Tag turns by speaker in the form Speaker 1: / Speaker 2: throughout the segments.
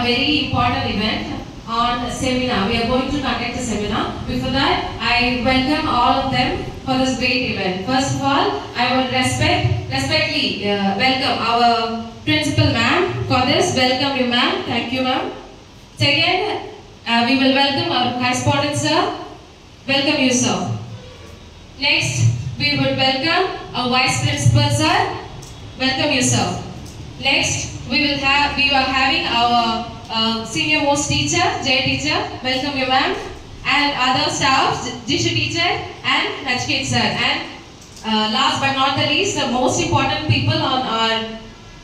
Speaker 1: very important event on seminar. We are going to conduct a seminar. Before that, I welcome all of them for this great event. First of all, I would respectfully welcome our principal ma'am for this. Welcome you ma'am. Thank you ma'am. Second, we will welcome our correspondent sir. Welcome you sir. Next, we would welcome our vice principal sir. Welcome you sir. Next, we are having our senior most teacher, Jay teacher. Welcome you ma'am. And other staffs, Jisha teacher and Nachket sir. And last but not the least, the most important people on our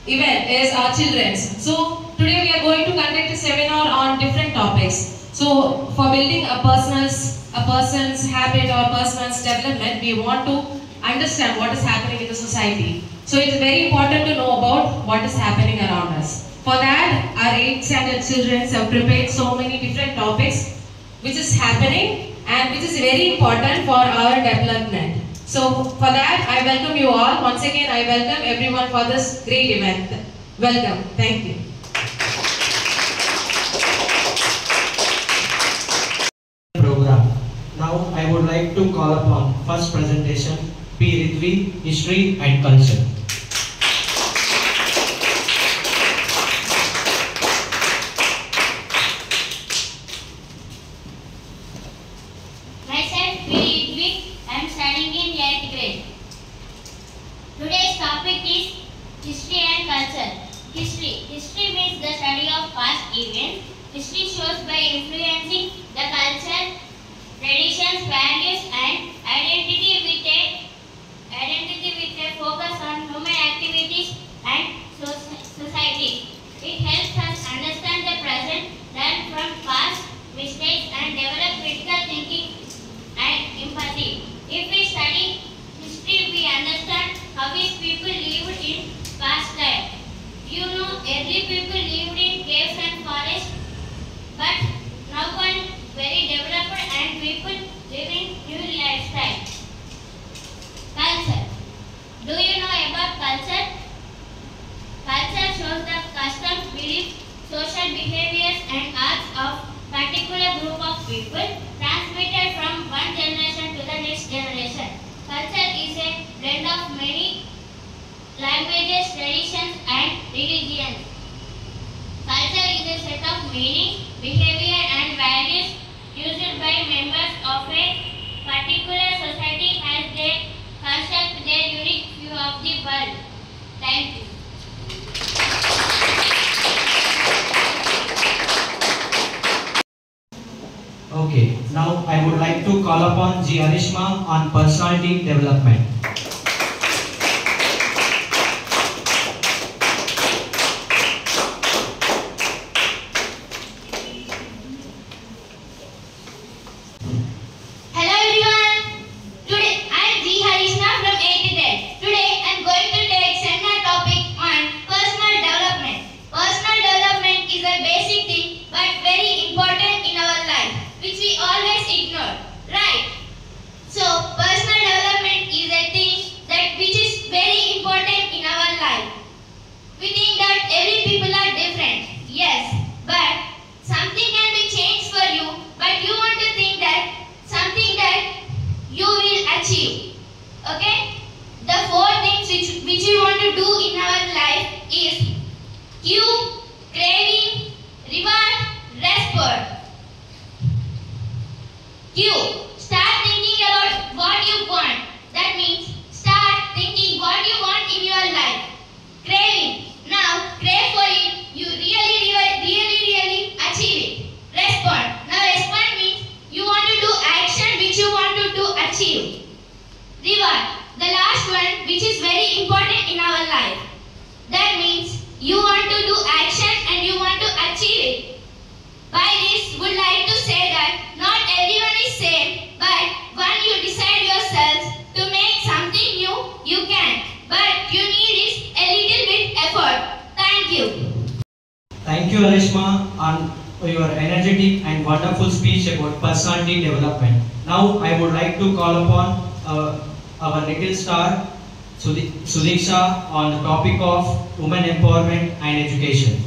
Speaker 1: event is our children. So today we are going to conduct a seminar on different topics. So for building a person's habit or person's development, we want to understand what is happening in the society. So it is very important to know about what is happening around us. For that, our 8th standard children have prepared so many different topics which is happening and which is very important for our development. So for that, I welcome you all. Once again, I welcome everyone for this great event. Welcome. Thank you.
Speaker 2: Program. Now I would like to call upon first presentation P. Ritvi, History and Culture.
Speaker 3: Myself, P. Ritvi. I am studying in 8th grade. Today's topic is History and Culture. History means the study of past events. History shows by influencing the culture, traditions, values and identity with a focus on human activities and society. It helps us understand the present, learn from past mistakes and develop critical thinking and empathy. If we study history, we understand how these people lived in past time. You know, early people lived in caves and forests, but now one very developed and people living new lifestyle. Culture. Do you know about culture? Culture shows the customs, beliefs, social behaviors and arts of particular group of people transmitted from one generation to the next generation. Culture is a blend of many languages, traditions and religions. Culture is a set of meaning, behavior and values used by members of a particular society as they construct their unique view of the world. Thank you.
Speaker 2: Okay, now I would like to call upon G. Arishma on personality development. Thank you Arishma on your energetic and wonderful speech about personality development. Now I would like to call upon our little star Sudiksha on the topic of women empowerment and education.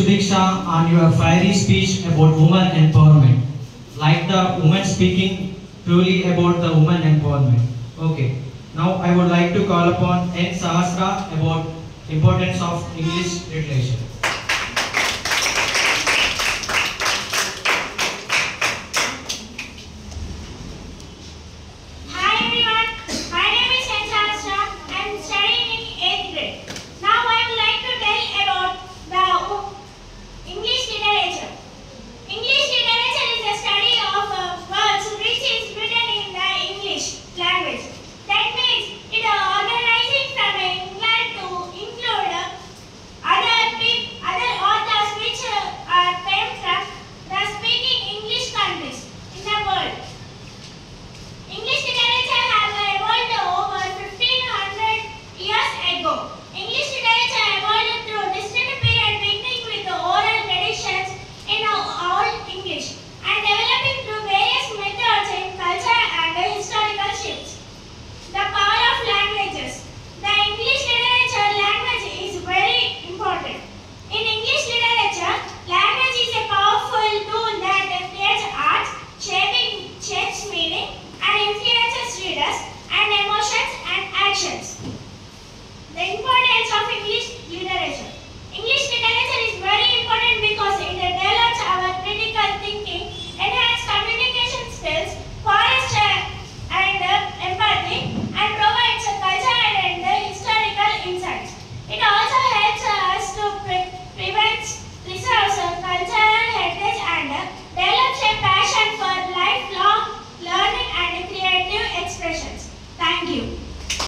Speaker 2: Sudiksha on your fiery speech about women empowerment. Like the woman speaking truly about the woman empowerment. Okay. Now I would like to call upon N. Sahasra about importance of English literature.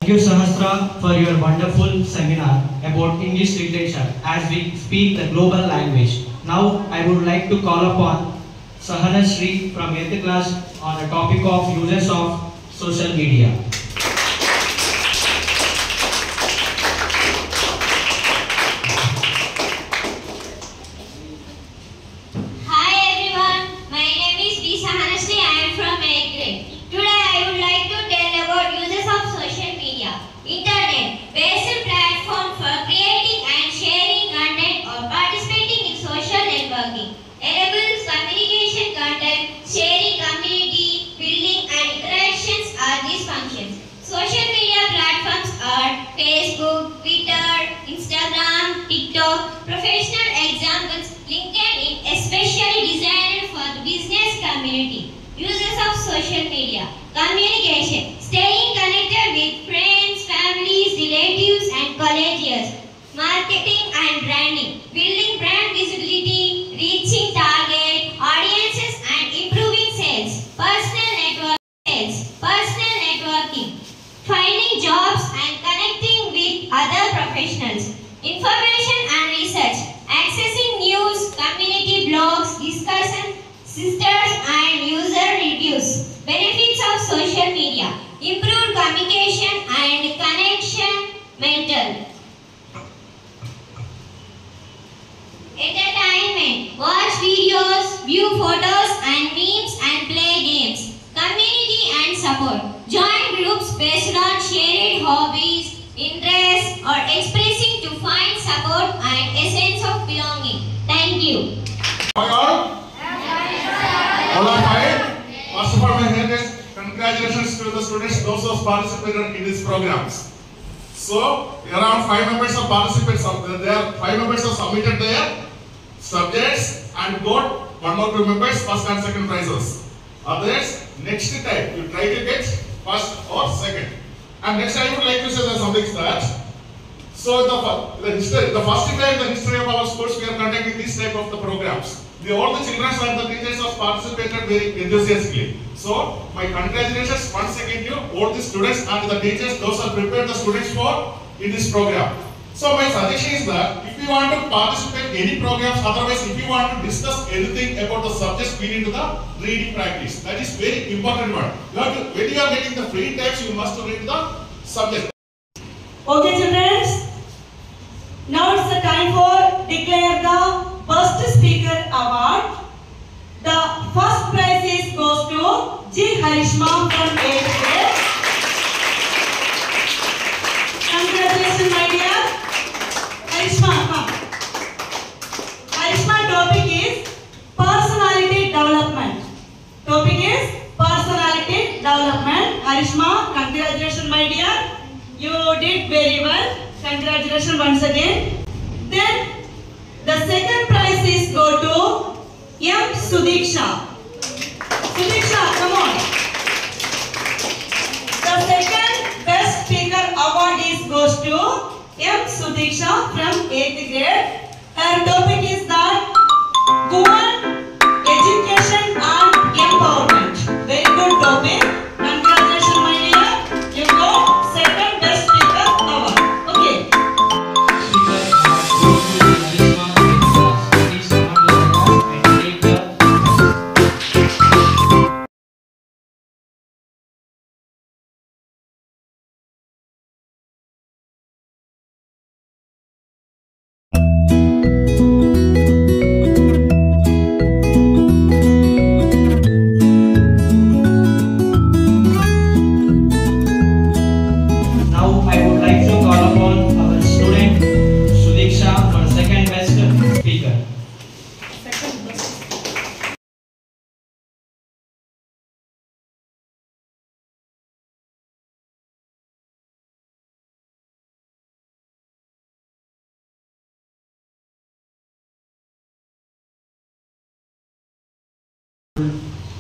Speaker 2: Thank you, Sahasra, for your wonderful seminar about English literature as we speak the global language. Now, I would like to call upon Sahana Shri from 8th class on the topic of uses of social media.
Speaker 3: Hi everyone, my name is B. Sahanasri. I am from 8th grade. Today I would like to tell about uses of social media. Internet, basic platform for creating and sharing content or participating in social networking. Enables communication content, sharing community, building and interactions are these functions. Social media platforms are Facebook, Twitter, Instagram, TikTok. Professional examples, LinkedIn, especially designed for the business community. Uses of social media. Communication, staying connected with friends, families, relatives and colleagues. Marketing and branding, building brand visibility, reaching target audiences and improving sales. Personal networking, finding jobs and connecting with other professionals. Information and research, accessing news, community blogs, discussion, sisters and user reviews. Benefits of social media, improved communication and connection, mental. Entertainment, watch videos, view photos and memes and play games. Community and support, join groups based on shared hobbies, interests or expressing to find support and a sense of belonging. Thank you.
Speaker 4: All are fine? First of all, my greatest congratulations to the students, those who participated in these programs. So, around 5 members of participants, there are 5 members have submitted their subjects and got 1 or 2 members first and second prizes. Others, next time you try to get first or second. And next I would like to say something that. So the first time in the history of our schools we are conducting this type of the programs. All the children and the teachers have participated very enthusiastically. So my congratulations once again to all the students and the teachers, those who prepared the students for in this program. So my suggestion is that if you want to participate in any programs, otherwise if you want to discuss anything about the subjects, we need the reading practice. That is very important one. You have to, when you are getting the free types, you must read the subject.
Speaker 5: Okay, children. Now it's the time for declare the first speaker award. The first prize goes to G. Harishma from 8th grade. Congratulations, my dear. Harishma, come. Karishma, congratulations my dear. You did very well. Congratulations once again. Then the second prize is go to M. Sudiksha. Sudiksha, come on. The second best speaker award is goes to M. Sudiksha from 8th grade. Her topic is that women, education and empowerment. Very good topic. Congratulations my dear. You got second best speaker award. Okay.
Speaker 2: Please come on to the class and take the Now I would like to call upon our student Sudiksha for second best speaker.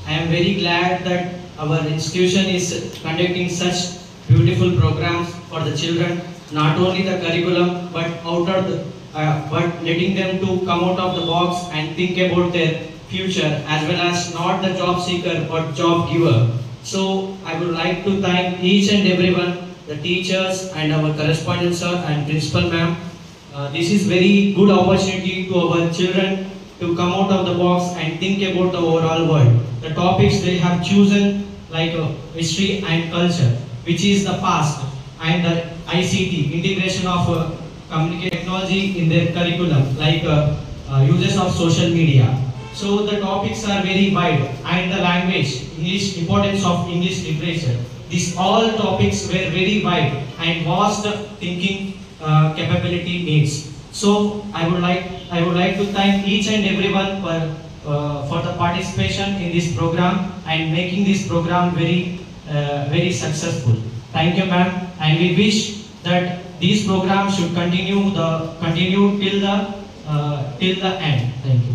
Speaker 2: I am very glad that our institution is conducting such beautiful programs for the children, not only the curriculum but but letting them to come out of the box and think about their future, as well as not the job seeker but job giver. So I would like to thank each and everyone, the teachers and our correspondent sir and principal ma'am. This is very good opportunity to our children to come out of the box and think about the overall world. The topics they have chosen like history and culture, which is the past, and the ICT, integration of communication technology in their curriculum, like uses of social media. So the topics are very wide, and the language, English, importance of English literature. These all topics were very wide and vast thinking capability needs. So I would like to thank each and everyone for the participation in this program and making this program very successful. Thank you, ma'am, and we wish that these programs should continue till the end. Thank you.